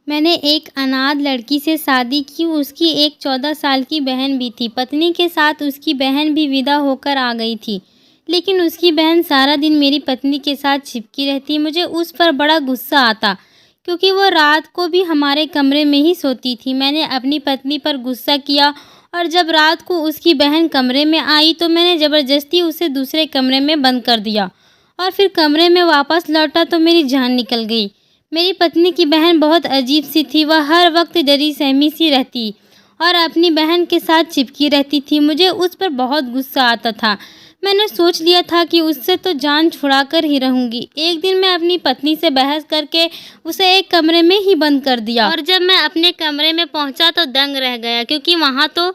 मैंने एक अनाथ लड़की से शादी की। उसकी एक 14 साल की बहन भी थी। पत्नी के साथ उसकी बहन भी विदा होकर आ गई थी, लेकिन उसकी बहन सारा दिन मेरी पत्नी के साथ चिपकी रहती। मुझे उस पर बड़ा गुस्सा आता, क्योंकि वो रात को भी हमारे कमरे में ही सोती थी। मैंने अपनी पत्नी पर गुस्सा किया और जब रात को उसकी बहन कमरे में आई तो मैंने ज़बरदस्ती उसे दूसरे कमरे में बंद कर दिया और फिर कमरे में वापस लौटा तो मेरी जान निकल गई। मेरी पत्नी की बहन बहुत अजीब सी थी। वह हर वक्त डरी सहमी सी रहती और अपनी बहन के साथ चिपकी रहती थी। मुझे उस पर बहुत गुस्सा आता था। मैंने सोच लिया था कि उससे तो जान छुड़ा कर ही रहूँगी। एक दिन मैं अपनी पत्नी से बहस करके उसे एक कमरे में ही बंद कर दिया और जब मैं अपने कमरे में पहुँचा तो दंग रह गया, क्योंकि वहाँ तो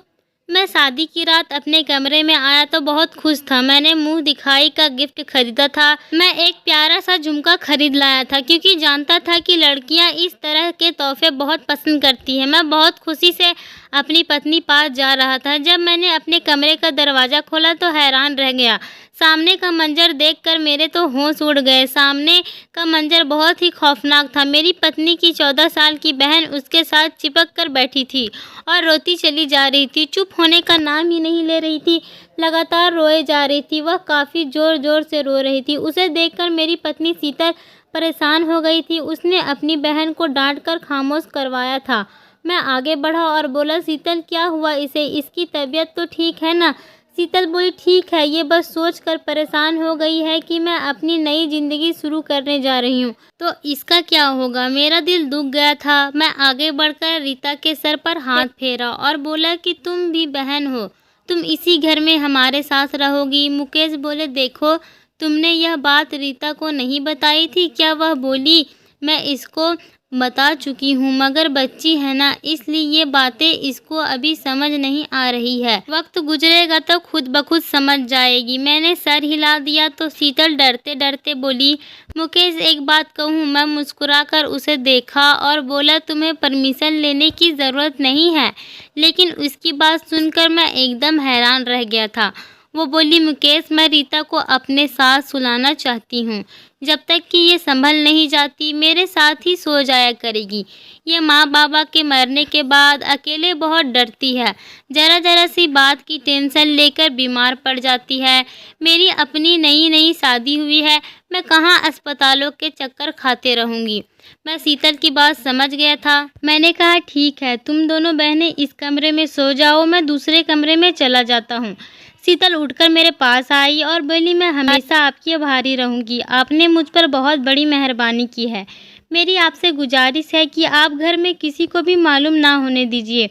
मैं शादी की रात अपने कमरे में आया तो बहुत खुश था। मैंने मुंह दिखाई का गिफ्ट खरीदा था। मैं एक प्यारा सा झुमका खरीद लाया था, क्योंकि जानता था कि लड़कियां इस तरह के तोहफे बहुत पसंद करती हैं। मैं बहुत खुशी से अपनी पत्नी पास जा रहा था। जब मैंने अपने कमरे का दरवाज़ा खोला तो हैरान रह गया। सामने का मंजर देखकर मेरे तो होश उड़ गए। सामने का मंजर बहुत ही खौफनाक था। मेरी पत्नी की 14 साल की बहन उसके साथ चिपक कर बैठी थी और रोती चली जा रही थी। चुप होने का नाम ही नहीं ले रही थी, लगातार रोए जा रही थी। वह काफ़ी ज़ोर ज़ोर से रो रही थी। उसे देखकर मेरी पत्नी शीतल परेशान हो गई थी। उसने अपनी बहन को डांट कर खामोश करवाया था। मैं आगे बढ़ा और बोला, शीतल क्या हुआ इसे? इसकी तबीयत तो ठीक है ना? शीतल बोली, ठीक है, ये बस सोच कर परेशान हो गई है कि मैं अपनी नई ज़िंदगी शुरू करने जा रही हूँ, तो इसका क्या होगा। मेरा दिल दुख गया था। मैं आगे बढ़कर रीता के सर पर हाथ फेरा और बोला कि तुम भी बहन हो, तुम इसी घर में हमारे साथ रहोगी। मुकेश बोले, देखो, तुमने यह बात रीता को नहीं बताई थी क्या? वह बोली, मैं इसको बता चुकी हूँ, मगर बच्ची है ना, इसलिए ये बातें इसको अभी समझ नहीं आ रही है। वक्त गुजरेगा तो खुद ब खुद समझ जाएगी। मैंने सर हिला दिया तो शीतल डरते डरते बोली, मुकेश एक बात कहूँ? मैं मुस्कुराकर उसे देखा और बोला, तुम्हें परमिशन लेने की ज़रूरत नहीं है। लेकिन उसकी बात सुनकर मैं एकदम हैरान रह गया था। वो बोली, मुकेश, मैं रीता को अपने साथ सुलाना चाहती हूँ। जब तक कि ये संभल नहीं जाती मेरे साथ ही सो जाया करेगी। ये माँ बाबा के मरने के बाद अकेले बहुत डरती है। ज़रा ज़रा सी बात की टेंशन लेकर बीमार पड़ जाती है। मेरी अपनी नई नई शादी हुई है, मैं कहाँ अस्पतालों के चक्कर खाते रहूँगी। मैं शीतल की बात समझ गया था। मैंने कहा, ठीक है, तुम दोनों बहनें इस कमरे में सो जाओ, मैं दूसरे कमरे में चला जाता हूँ। शीतल उठकर मेरे पास आई और बोली, मैं हमेशा आपकी आभारी रहूँगी। आपने मुझ पर बहुत बड़ी मेहरबानी की है। मेरी आपसे गुजारिश है कि आप घर में किसी को भी मालूम ना होने दीजिए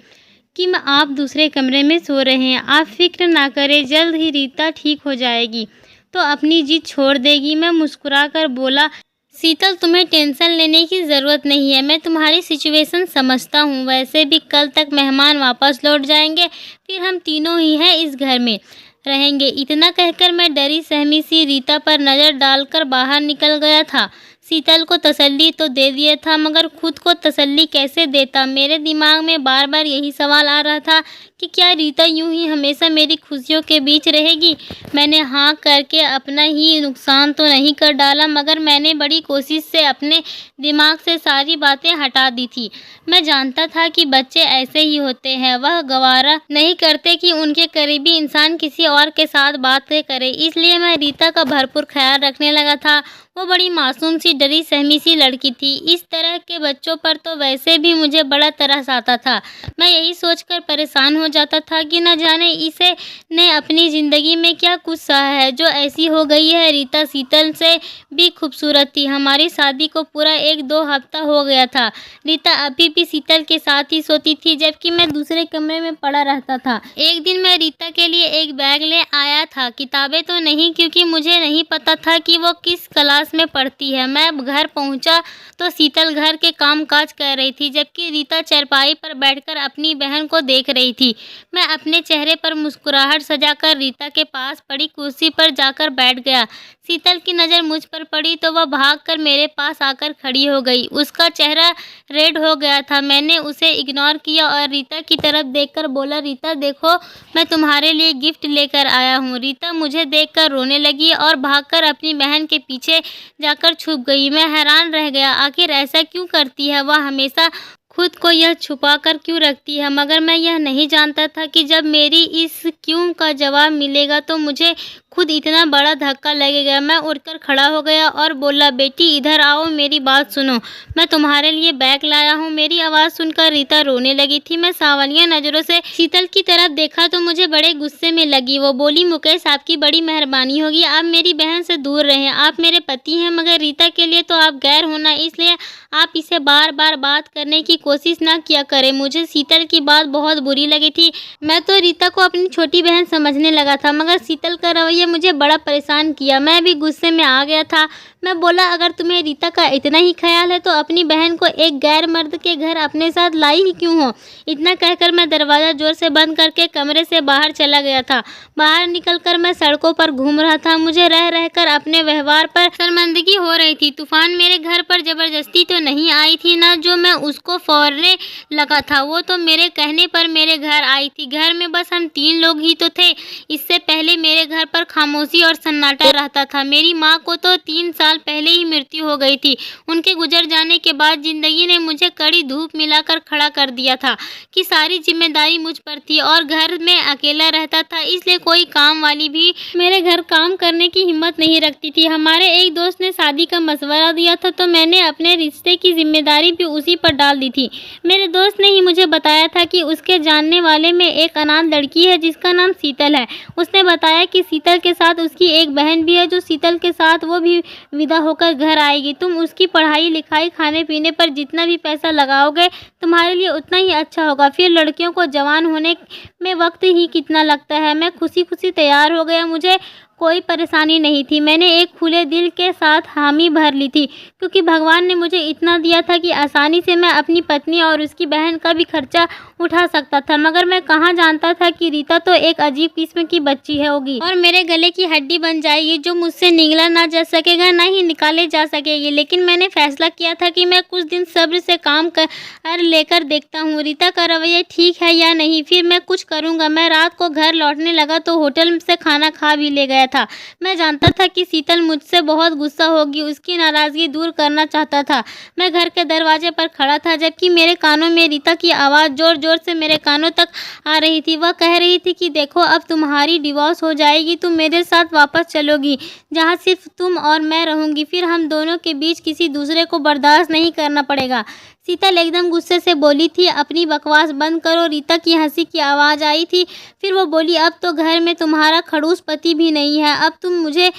कि आप दूसरे कमरे में सो रहे हैं। आप फिक्र ना करें, जल्द ही रीता ठीक हो जाएगी तो अपनी जिद छोड़ देगी। मैं मुस्कुराकर बोला, शीतल, तुम्हें टेंशन लेने की ज़रूरत नहीं है। मैं तुम्हारी सिचुएशन समझता हूँ। वैसे भी कल तक मेहमान वापस लौट जाएंगे, फिर हम तीनों ही हैं इस घर में रहेंगे। इतना कहकर मैं डरी सहमी सी रीता पर नज़र डालकर बाहर निकल गया था। शीतल को तसल्ली तो दे दिया था, मगर खुद को तसल्ली कैसे देता। मेरे दिमाग में बार बार यही सवाल आ रहा था कि क्या रीता यूं ही हमेशा मेरी खुशियों के बीच रहेगी। मैंने हाँ करके अपना ही नुकसान तो नहीं कर डाला, मगर मैंने बड़ी कोशिश से अपने दिमाग से सारी बातें हटा दी थी। मैं जानता था कि बच्चे ऐसे ही होते हैं। वह गवारा नहीं करते कि उनके करीबी इंसान किसी और के साथ बातें करे। इसलिए मैं रीता का भरपूर ख्याल रखने लगा था। वो बड़ी मासूम सी डरी सहमी सी लड़की थी। इस तरह के बच्चों पर तो वैसे भी मुझे बड़ा तरस आता था। मैं यही सोचकर परेशान हो जाता था कि न जाने इसे ने अपनी ज़िंदगी में क्या कुछ सहा है जो ऐसी हो गई है। रीता शीतल से भी खूबसूरत थी। हमारी शादी को पूरा 1-2 हफ्ता हो गया था। रीता अभी भी शीतल के साथ ही सोती थी, जबकि मैं दूसरे कमरे में पड़ा रहता था। एक दिन मैं रीता के लिए एक बैग ले आया था। किताबें तो नहीं, क्योंकि मुझे नहीं पता था कि वो किस क्लास में पढ़ती है। मैं घर पहुंचा तो शीतल घर के काम काज कर रही थी, जबकि रीता चारपाई पर बैठकर अपनी बहन को देख रही थी। मैं अपने चेहरे पर मुस्कुराहट सजाकर रीता के पास पड़ी कुर्सी पर जाकर बैठ गया। शीतल की नज़र मुझ पर पड़ी तो वह भागकर मेरे पास आकर खड़ी हो गई। उसका चेहरा रेड हो गया था। मैंने उसे इग्नोर किया और रीता की तरफ देखकर बोला, रीता देखो, मैं तुम्हारे लिए गिफ्ट लेकर आया हूँ। रीता मुझे देखकर रोने लगी और भागकर अपनी बहन के पीछे जाकर छुप गई। मैं हैरान रह गया, आखिर ऐसा क्यों करती है वह, हमेशा खुद को यह छुपा कर क्यों रखती है। मगर मैं यह नहीं जानता था कि जब मेरी इस क्यों का जवाब मिलेगा तो मुझे खुद इतना बड़ा धक्का लगेगा। मैं उठकर खड़ा हो गया और बोला, बेटी इधर आओ, मेरी बात सुनो, मैं तुम्हारे लिए बैग लाया हूँ। मेरी आवाज़ सुनकर रीता रोने लगी थी। मैं सांवलिया नज़रों से शीतल की तरफ देखा तो मुझे बड़े गुस्से में लगी। वो बोली, मुकेश आपकी बड़ी मेहरबानी होगी, आप मेरी बहन से दूर रहें, आप मेरे पति हैं, मगर रीता के लिए तो आप गैर होना, इसलिए आप इसे बार बार बात करने की कोशिश ना किया करें। मुझे शीतल की बात बहुत बुरी लगी थी। मैं तो रीता को अपनी छोटी बहन समझने लगा था, मगर शीतल का रवैया मुझे बड़ा परेशान किया। मैं भी गुस्से में आ गया था। मैं बोला, अगर तुम्हें रीता का इतना ही ख्याल है तो अपनी बहन को एक गैर मर्द के घर अपने साथ लाई ही क्यों हो। इतना कहकर मैं दरवाज़ा जोर से बंद करके कमरे से बाहर चला गया था। बाहर निकलकर मैं सड़कों पर घूम रहा था। मुझे रह रहकर अपने व्यवहार पर शर्मिंदगी हो रही थी। तूफान मेरे घर पर जबरदस्ती तो नहीं आई थी, ना जो मैं उसको फोड़ने लगा था, वो तो मेरे कहने पर मेरे घर आई थी। घर में बस हम 3 लोग ही तो थे। इससे पहले मेरे घर पर खामोशी और सन्नाटा रहता था। मेरी माँ को तो 3 साल पहले ही मृत्यु हो गई थी। उनके गुजर जाने के बाद जिंदगी ने मुझे कड़ी धूप मिलाकर खड़ा कर दिया था कि सारी जिम्मेदारी मुझ पर थी और घर में अकेला रहता था, इसलिए कोई काम वाली भी मेरे घर काम करने की हिम्मत नहीं रखती थी। हमारे एक दोस्त ने शादी का मशवरा दिया था तो मैंने अपने रिश्ते की जिम्मेदारी भी उसी पर डाल दी थी। मेरे दोस्त ने ही मुझे बताया था कि उसके जानने वाले में एक अनाथ लड़की है जिसका नाम शीतल है। उसने बताया कि शीतल के साथ उसकी एक बहन भी है जो शीतल के साथ वो भी विदा होकर घर आएगी। तुम उसकी पढ़ाई लिखाई खाने पीने पर जितना भी पैसा लगाओगे तुम्हारे लिए उतना ही अच्छा होगा। फिर लड़कियों को जवान होने में वक्त ही कितना लगता है। मैं खुशी खुशी तैयार हो गया। मुझे कोई परेशानी नहीं थी। मैंने एक खुले दिल के साथ हामी भर ली थी क्योंकि भगवान ने मुझे इतना दिया था कि आसानी से मैं अपनी पत्नी और उसकी बहन का भी खर्चा उठा सकता था। मगर मैं कहाँ जानता था कि रीता तो एक अजीब किस्म की बच्ची है होगी और मेरे गले की हड्डी बन जाएगी जो मुझसे निगला ना जा सकेगा, ना ही निकाले जा सकेगी। लेकिन मैंने फैसला किया था कि मैं कुछ दिन सब्र से काम कर लेकर देखता हूँ रीता का रवैया ठीक है या नहीं, फिर मैं कुछ करूँगा। मैं रात को घर लौटने लगा तो होटल से खाना खा भी ले गया था। मैं जानता था कि शीतल मुझसे बहुत गुस्सा होगी, उसकी नाराज़गी दूर करना चाहता था। मैं घर के दरवाजे पर खड़ा था जबकि मेरे कानों में रीता की आवाज़ जोर जोर से मेरे कानों तक आ रही थी। वह कह रही थी कि देखो, अब तुम्हारी डिवोर्स हो जाएगी, तुम मेरे साथ वापस चलोगी जहाँ सिर्फ तुम और मैं रहूँगी, फिर हम दोनों के बीच किसी दूसरे को बर्दाश्त नहीं करना पड़ेगा। शीतल एकदम गुस्से से बोली थी, अपनी बकवास बंद करो। रीता की हंसी की आवाज़ आई थी। फिर वो बोली, अब तो घर में तुम्हारा खड़ूस पति भी नहीं है, अब तुम मुझे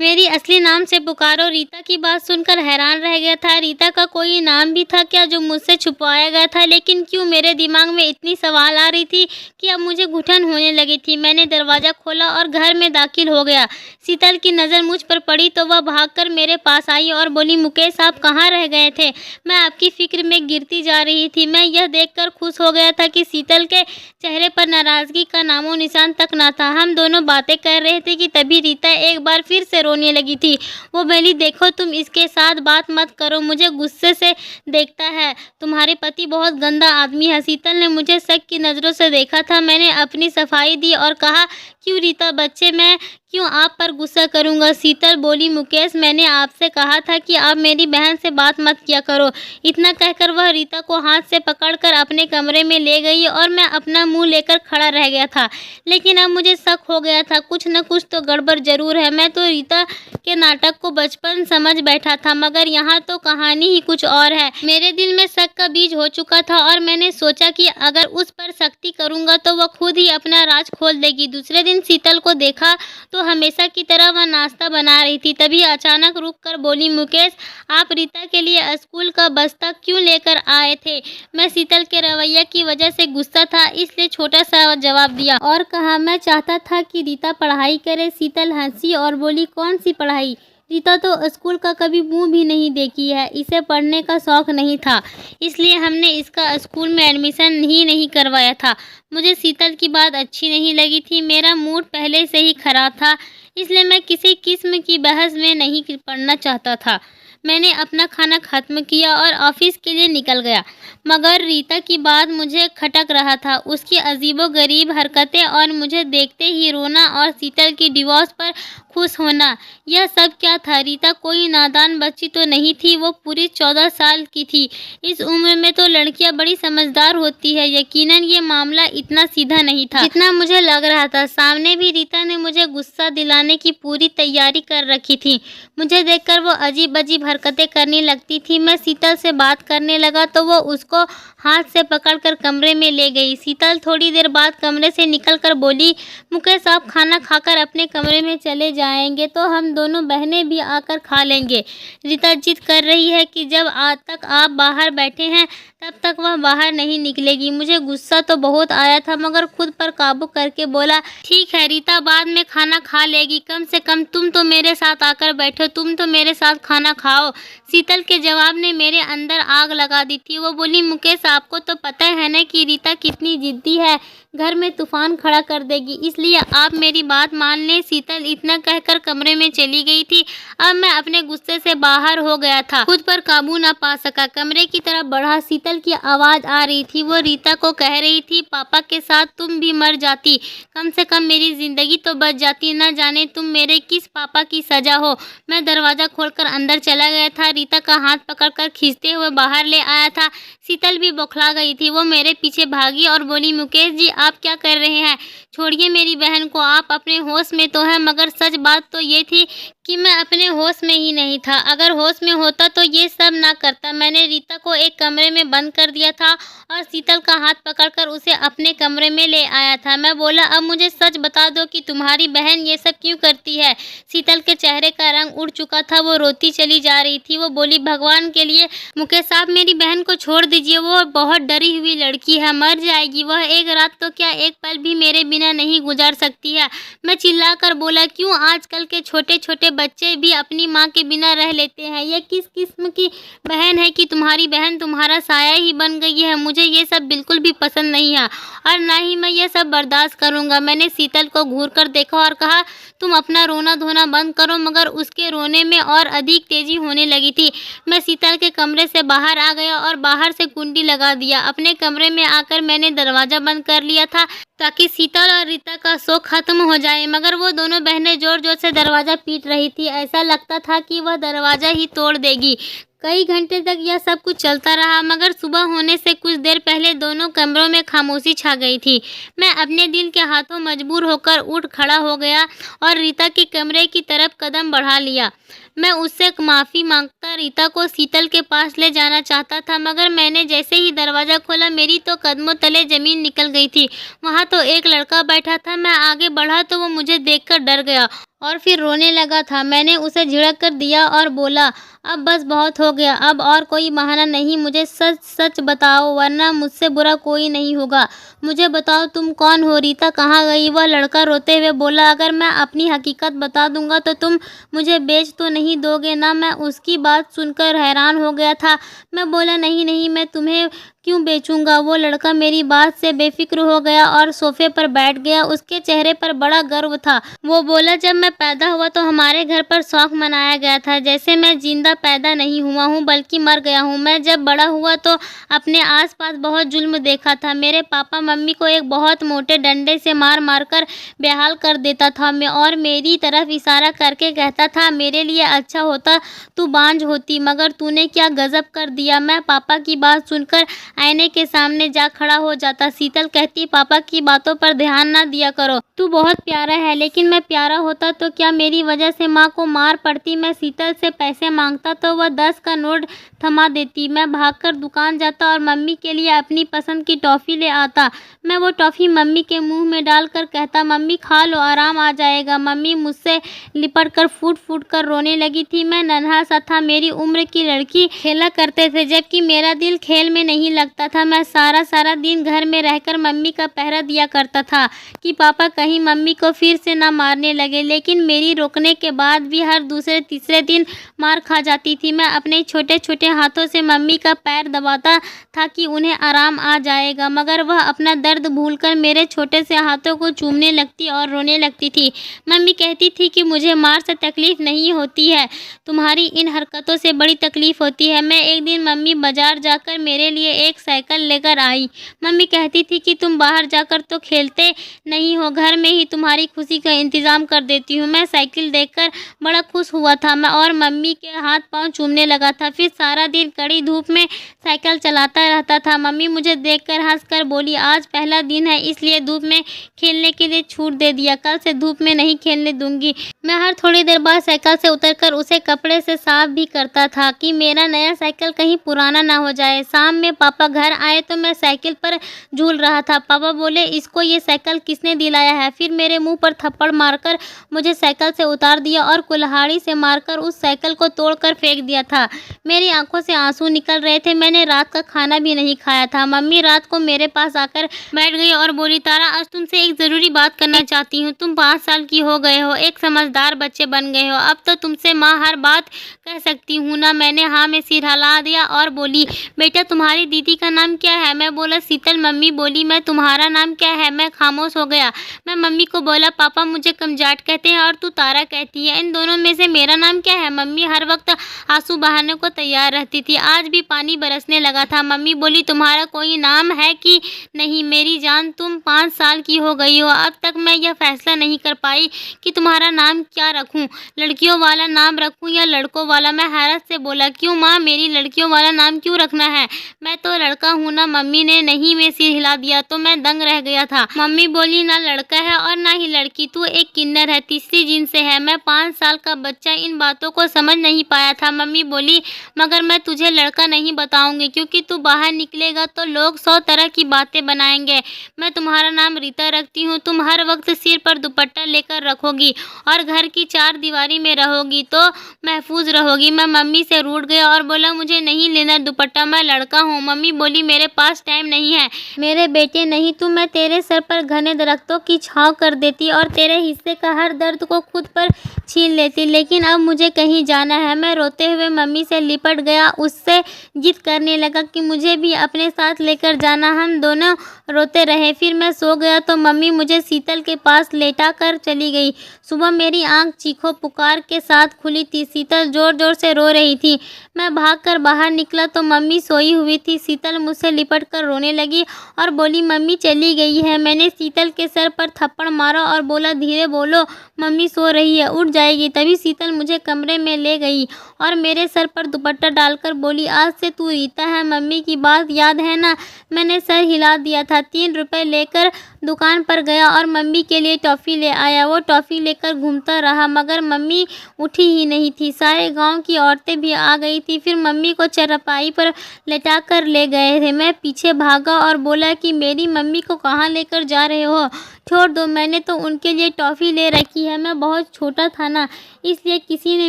मेरी असली नाम से पुकारो। रीता की बात सुनकर हैरान रह गया था। रीता का कोई नाम भी था क्या जो मुझसे छुपाया गया था? लेकिन क्यों मेरे दिमाग में इतनी सवाल आ रही थी कि अब मुझे घुटन होने लगी थी। मैंने दरवाज़ा खोला और घर में दाखिल हो गया। शीतल की नज़र मुझ पर पड़ी तो वह भागकर मेरे पास आई और बोली, मुकेश आप कहाँ रह गए थे? मैं आपकी फिक्र में गिरती जा रही थी। मैं यह देखकर खुश हो गया था कि शीतल के चेहरे पर नाराज़गी का नामो निशान तक ना था। हम दोनों बातें कर रहे थे कि तभी रीता एक बार फिर से रोने लगी थी। वो बोली, देखो तुम इसके साथ बात मत करो, मुझे गुस्से से देखता है, तुम्हारे पति बहुत गंदा आदमी है। शीतल ने मुझे शक की नज़रों से देखा था। मैंने अपनी सफाई दी और कहा, क्यों रीता बच्चे, मैं क्यों आप पर गुस्सा करूंगा? शीतल बोली, मुकेश मैंने आपसे कहा था कि आप मेरी बहन से बात मत किया करो। इतना कहकर वह रीता को हाथ से पकड़कर अपने कमरे में ले गई और मैं अपना मुंह लेकर खड़ा रह गया था। लेकिन अब मुझे शक हो गया था, कुछ न कुछ तो गड़बड़ जरूर है। मैं तो रीता के नाटक को बचपन समझ बैठा था, मगर यहाँ तो कहानी ही कुछ और है। मेरे दिल में शक का बीज हो चुका था और मैंने सोचा कि अगर उस पर सख्ती करूंगा तो वह खुद ही अपना राज खोल देगी। दूसरे दिन शीतल को देखा तो हमेशा की तरह वह नाश्ता बना रही थी। तभी अचानक रुककर बोली, मुकेश आप रीता के लिए स्कूल का बस्ता क्यों लेकर आए थे? मैं शीतल के रवैया की वजह से गुस्सा था, इसलिए छोटा सा जवाब दिया और कहा, मैं चाहता था कि रीता पढ़ाई करे। शीतल हंसी और बोली, कौन सी पढ़ाई? रीता तो स्कूल का कभी मुंह भी नहीं देखी है, इसे पढ़ने का शौक नहीं था, इसलिए हमने इसका स्कूल में एडमिशन ही नहीं करवाया था। मुझे शीतल की बात अच्छी नहीं लगी थी, मेरा मूड पहले से ही खराब था, इसलिए मैं किसी किस्म की बहस में नहीं पड़ना चाहता था। मैंने अपना खाना खत्म किया और ऑफिस के लिए निकल गया, मगर रीता की बात मुझे खटक रहा था। उसकी अजीबोगरीब हरकतें और मुझे देखते ही रोना और शीतल की डिवोर्स पर खुश होना, यह सब क्या था? रीता कोई नादान बच्ची तो नहीं थी, वो पूरी 14 साल की थी। इस उम्र में तो लड़कियां बड़ी समझदार होती है। यकीनन ये मामला इतना सीधा नहीं था जितना मुझे लग रहा था। सामने भी रीता ने मुझे गुस्सा दिलाने की पूरी तैयारी कर रखी थी। मुझे देखकर वो अजीब अजीब हरकतें करने लगती थी। मैं शीतल से बात करने लगा तो वो उसको हाथ से पकड़कर कमरे में ले गई। शीतल थोड़ी देर बाद कमरे से निकलकर बोली, मुकेश आप खाना खाकर अपने कमरे में चले जाएंगे तो हम दोनों बहनें भी आकर खा लेंगे। रीता जिद कर रही है कि जब आज तक आप बाहर बैठे हैं तब तक वह बाहर नहीं निकलेगी। मुझे गुस्सा तो बहुत आया था, मगर खुद पर काबू करके बोला, ठीक है रीता, बाद में खाना खा लेगी, कम से कम तुम तो मेरे साथ आकर बैठो, तुम तो मेरे साथ खाना खाओ। शीतल के जवाब ने मेरे अंदर आग लगा दी थी। वो बोली, मुकेश आपको तो पता है ना कि रीता कितनी जिद्दी है, घर में तूफान खड़ा कर देगी, इसलिए आप मेरी बात मान लें। शीतल इतना कहकर कमरे में चली गई थी। अब मैं अपने गुस्से से बाहर हो गया था, खुद पर काबू ना पा सका, कमरे की तरफ बढ़ा। शीतल की आवाज़ आ रही थी, वो रीता को कह रही थी, पापा के साथ तुम भी मर जाती, कम से कम मेरी जिंदगी तो बच जाती, न जाने तुम मेरे किस पापा की सजा हो। मैं दरवाज़ा खोलकर अंदर चला गया था, रीता का हाथ पकड़कर खींचते हुए बाहर ले आया था। शीतल भी बौखला गई थी, वो मेरे पीछे भागी और बोली, मुकेश जी आप क्या कर रहे हैं? छोड़िए मेरी बहन को, आप अपने होश में तो हैं। मगर सच बात तो ये थी कि मैं अपने होश में ही नहीं था। अगर होश में होता तो ये सब ना करता। मैंने रीता को एक कमरे में बंद कर दिया था और शीतल का हाथ पकड़कर उसे अपने कमरे में ले आया था। मैं बोला, अब मुझे सच बता दो कि तुम्हारी बहन ये सब क्यों करती है? शीतल के चेहरे का रंग उड़ चुका था, वो रोती चली जा रही थी। वो बोली, भगवान के लिए मुकेश आप मेरी बहन को छोड़ दीजिए, वो बहुत डरी हुई लड़की है, मर जाएगी। वह एक रात तो क्या एक पल भी मेरे बिना नहीं गुजार सकती है। मैं चिल्लाकर बोला, क्यों? आजकल के छोटे छोटे बच्चे भी अपनी माँ के बिना रह लेते हैं। यह किस किस्म की बहन है कि तुम्हारी बहन तुम्हारा साया ही बन गई है? मुझे ये सब बिल्कुल भी पसंद नहीं है और ना ही मैं ये सब बर्दाश्त करूँगा। मैंने शीतल को घूर कर देखा और कहा, तुम अपना रोना धोना बंद करो, मगर उसके रोने में और अधिक तेजी होने लगी थी। मैं शीतल के कमरे से बाहर आ गया और बाहर से कुंडी लगा दिया। अपने कमरे में आकर मैंने दरवाज़ा बंद कर लिया था ताकि शीतल और रीता का शोक खत्म हो जाए, मगर वो दोनों बहनें जोर जोर से दरवाज़ा पीट रही थी। ऐसा लगता था कि वह दरवाज़ा ही तोड़ देगी। कई घंटे तक यह सब कुछ चलता रहा, मगर सुबह होने से कुछ देर पहले दोनों कमरों में खामोशी छा गई थी। मैं अपने दिल के हाथों मजबूर होकर उठ खड़ा हो गया और रीता के कमरे की तरफ कदम बढ़ा लिया। मैं उससे माफ़ी मांगता रीता को शीतल के पास ले जाना चाहता था, मगर मैंने जैसे ही दरवाज़ा खोला मेरी तो कदमों तले ज़मीन निकल गई थी। वहाँ तो एक लड़का बैठा था। मैं आगे बढ़ा तो वो मुझे देखकर डर गया और फिर रोने लगा था। मैंने उसे झिड़क कर दिया और बोला, अब बस बहुत हो गया, अब और कोई बहाना नहीं, मुझे सच सच बताओ वरना मुझसे बुरा कोई नहीं होगा। मुझे बताओ तुम कौन हो? रीता कहाँ गई? वह लड़का रोते हुए बोला, अगर मैं अपनी हकीकत बता दूंगा तो तुम मुझे बेच तो नहीं दोगे ना? मैं उसकी बात सुनकर हैरान हो गया था। मैं बोला, नहीं नहीं, मैं तुम्हें क्यों बेचूंगा? वो लड़का मेरी बात से बेफिक्र हो गया और सोफे पर बैठ गया। उसके चेहरे पर बड़ा गर्व था। वो बोला, जब मैं पैदा हुआ तो हमारे घर पर शौक मनाया गया था, जैसे मैं जिंदा पैदा नहीं हुआ हूँ बल्कि मर गया हूँ। मैं जब बड़ा हुआ तो अपने आसपास बहुत जुल्म देखा था। मेरे पापा मम्मी को एक बहुत मोटे डंडे से मार मार कर बेहाल कर देता था और मेरी तरफ इशारा करके कहता था, मेरे लिए अच्छा होता तू बांझ होती, मगर तूने क्या गजब कर दिया। मैं पापा की बात सुनकर आईने के सामने जा खड़ा हो जाता। शीतल कहती, पापा की बातों पर ध्यान ना दिया करो, तू बहुत प्यारा है। लेकिन मैं प्यारा होता तो क्या मेरी वजह से माँ को मार पड़ती? मैं शीतल से पैसे मांगता होता तो वह 10 का नोट थमा देती। मैं भागकर दुकान जाता और मम्मी के लिए अपनी पसंद की टॉफ़ी ले आता। मैं वो टॉफ़ी मम्मी के मुंह में डालकर कहता, मम्मी खा लो, आराम आ जाएगा। मम्मी मुझसे लिपट कर फूट फूट कर रोने लगी थी। मैं नन्हा सा था, मेरी उम्र की लड़की खेला करते थे, जबकि मेरा दिल खेल में नहीं लगता था। मैं सारा सारा दिन घर में रहकर मम्मी का पहरा दिया करता था कि पापा कहीं मम्मी को फिर से ना मारने लगे, लेकिन मेरी रोकने के बाद भी हर दूसरे तीसरे दिन मार खा जाती थी। मैं अपने छोटे छोटे हाथों से मम्मी का पैर दबाता था कि उन्हें आराम आ जाएगा, मगर वह अपना दर्द भूलकर मेरे छोटे से हाथों को चूमने लगती और रोने लगती थी। मम्मी कहती थी कि मुझे मार से तकलीफ नहीं होती है, तुम्हारी इन हरकतों से बड़ी तकलीफ होती है। मैं एक दिन मम्मी बाजार जाकर मेरे लिए एक साइकिल लेकर आई। मम्मी कहती थी कि तुम बाहर जाकर तो खेलते नहीं हो, घर में ही तुम्हारी खुशी का इंतज़ाम कर देती हूँ। मैं साइकिल देखकर बड़ा खुश हुआ था मैं और मम्मी के हाथ पाँव चूमने लगा था। फिर सारा दिन कड़ी धूप में साइकिल चलाता रहता था। मम्मी मुझे देखकर हंसकर बोली, आज पहला दिन है इसलिए धूप में खेलने के लिए छूट दे दिया, कल से धूप में नहीं खेलने दूंगी। मैं हर थोड़ी देर बाद साइकिल से उतरकर उसे कपड़े से साफ भी करता था कि मेरा नया साइकिल कहीं पुराना ना हो जाए। शाम में पापा घर आए तो मैं साइकिल पर झूल रहा था। पापा बोले, इसको ये साइकिल किसने दिलाया है? फिर मेरे मुंह पर थप्पड़ मारकर मुझे साइकिल से उतार दिया और कुल्हाड़ी से मारकर उस साइकिल को तोड़कर फेंक दिया था। मेरी आंखों से आंसू निकल रहे थे। मैंने रात का खाना भी नहीं खाया था। मम्मी रात को मेरे पास आकर बैठ गई और बोली, तारा आज तुमसे एक ज़रूरी बात करना चाहती हूँ। तुम 5 साल की हो गए हो, एक समझदार बच्चे बन गए हो, अब तो तुमसे माँ हर बात कह सकती हूँ ना? मैंने हाँ में सिर हिला दिया और बोली, बेटा तुम्हारी दीदी का नाम क्या है? मैं बोला, शीतल। मम्मी बोली, मैं तुम्हारा नाम क्या है? मैं खामोश हो गया। मैं मम्मी को बोला, पापा मुझे कमजाट कहते हैं और तू तारा कहती है, इन दोनों में से मेरा नाम क्या है? मम्मी हर वक्त आंसू बहाने को तैयार रहती थी, आज भी पानी बरसने लगा था। मम्मी बोली, तुम्हारा कोई नाम है कि नहीं? मेरी जान, तुम 5 साल की हो गई हो, अब तक मैं यह फैसला नहीं कर पाई कि तुम्हारा नाम क्या रखूं, लड़कियों वाला नाम रखूं या लड़कों वाला। मैं हैरत से बोला, क्यों माँ, मेरी लड़कियों वाला नाम क्यों रखना है? मैं तो लड़का हूँ ना। मम्मी ने नहीं में सिर हिला दिया तो मैं दंग रह गया था। मम्मी बोली, ना लड़का है और ना ही लड़की, तू एक किन्नर है, तीसरी जिन से है। मैं 5 साल का बच्चा इन बातों को समझ नहीं पाया था। मम्मी बोली, मगर मैं तुझे लड़का नहीं बताऊंगी, क्योंकि तू बाहर निकलेगा तो लोग 100 तरह की बातें बनाएंगे। मैं तुम्हारा नाम रीता रखती हूँ। तुम हर वक्त सिर पर दुपट्टा लेकर रखोगी और घर की 4 दीवारी में रहोगी तो महफूज रहोगी। मैं मम्मी से रूठ गया और बोला, मुझे नहीं लेना दुपट्टा, मैं लड़का हूँ। मम्मी बोली, मेरे पास टाइम नहीं है। मेरे बेटे नहीं तू, मैं तेरे सर पर घने दरख्तों की छांव कर देती और तेरे हिस्से का हर दर्द को खुद पर छीन लेती, लेकिन अब मुझे कहीं जाना है। मैं रोते हुए मम्मी से लिपट गया, उससे जिद करने लगा कि मुझे भी अपने साथ लेकर जाना। हम दोनों रोते रहे। फिर मैं सो गया तो मम्मी मुझे शीतल के पास लेटा कर चली गई। सुबह मेरी आंख चीखों पुकार के साथ खुली थी। शीतल जोर जोर से रो रही थी। मैं भागकर बाहर निकला तो मम्मी सोई हुई थी। शीतल मुझसे लिपट कर रोने लगी और बोली, मम्मी चली गई है। मैंने शीतल के सर पर थप्पड़ मारा और बोला, धीरे बोलो, मम्मी सो रही है, उठ जाएगी। तभी शीतल मुझे कमरे में ले गई और मेरे सर पर दुपट्टा डालकर बोली, आज से तू रीता है, मम्मी की बात याद है ना? मैंने सर हिला दिया था। 3 रुपए लेकर दुकान पर गया और मम्मी के लिए टॉफ़ी ले आया। वो टॉफ़ी लेकर घूमता रहा, मगर मम्मी उठी ही नहीं थी। सारे गांव की औरतें भी आ गई थी। फिर मम्मी को चरपाई पर लेटा कर ले गए थे। मैं पीछे भागा और बोला कि मेरी मम्मी को कहाँ लेकर जा रहे हो? छोड़ दो, मैंने तो उनके लिए टॉफ़ी ले रखी है। मैं बहुत छोटा था ना, इसलिए किसी ने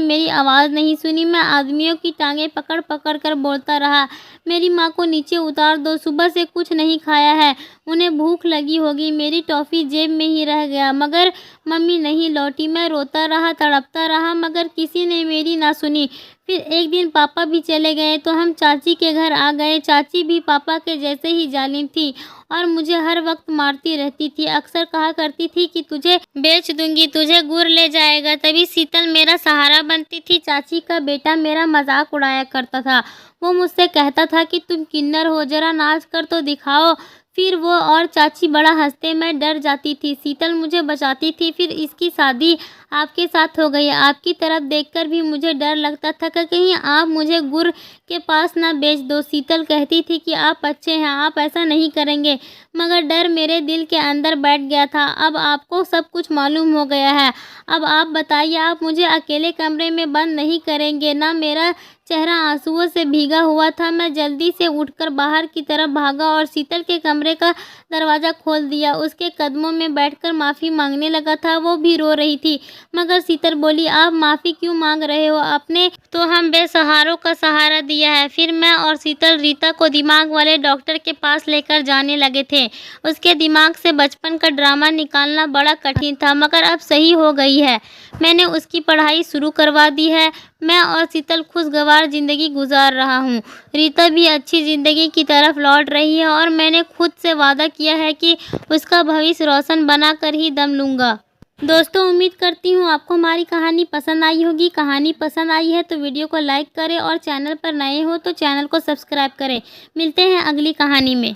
मेरी आवाज़ नहीं सुनी। मैं आदमियों की टांगें पकड़ पकड़ कर बोलता रहा, मेरी माँ को नीचे उतार दो, सुबह से कुछ नहीं खाया है, उन्हें भूख लगी होगी। मेरी टॉफ़ी जेब में ही रह गया, मगर मम्मी नहीं लौटी। मैं रोता रहा, तड़पता रहा, मगर किसी ने मेरी ना सुनी। फिर एक दिन पापा भी चले गए तो हम चाची के घर आ गए। चाची भी पापा के जैसे ही जालिम थी और मुझे हर वक्त मारती रहती थी। अक्सर कहा करती थी कि तुझे बेच दूंगी, तुझे गुर ले जाएगा। तभी शीतल मेरा सहारा बनती थी। चाची का बेटा मेरा मजाक उड़ाया करता था। वो मुझसे कहता था कि तुम किन्नर हो, जरा नाच कर तो दिखाओ। फिर वो और चाची बड़ा हंसते। मैं डर जाती थी। शीतल मुझे बचाती थी। फिर इसकी शादी आपके साथ हो गई। आपकी तरफ देखकर भी मुझे डर लगता था कि कहीं आप मुझे गुर के पास ना बेच दो। शीतल कहती थी कि आप अच्छे हैं, आप ऐसा नहीं करेंगे, मगर डर मेरे दिल के अंदर बैठ गया था। अब आपको सब कुछ मालूम हो गया है। अब आप बताइए, आप मुझे अकेले कमरे में बंद नहीं करेंगे ना? मेरा चेहरा आंसुओं से भीगा हुआ था। मैं जल्दी से उठकर बाहर की तरफ भागा और शीतल के कमरे का दरवाज़ा खोल दिया। उसके कदमों में बैठकर माफ़ी मांगने लगा था। वो भी रो रही थी। मगर शीतल बोली, आप माफ़ी क्यों मांग रहे हो? आपने तो हम बेसहारों का सहारा दिया है। फिर मैं और शीतल रीता को दिमाग वाले डॉक्टर के पास लेकर जाने लगे थे। उसके दिमाग से बचपन का ड्रामा निकालना बड़ा कठिन था, मगर अब सही हो गई है। मैंने उसकी पढ़ाई शुरू करवा दी है। मैं और शीतल खुशगवार ज़िंदगी गुजार रहा हूँ। रीता भी अच्छी ज़िंदगी की तरफ लौट रही है और मैंने खुद से वादा किया है कि उसका भविष्य रोशन बना कर ही दम लूँगा। दोस्तों, उम्मीद करती हूँ आपको हमारी कहानी पसंद आई होगी। कहानी पसंद आई है तो वीडियो को लाइक करें और चैनल पर नए हो तो चैनल को सब्सक्राइब करें। मिलते हैं अगली कहानी में।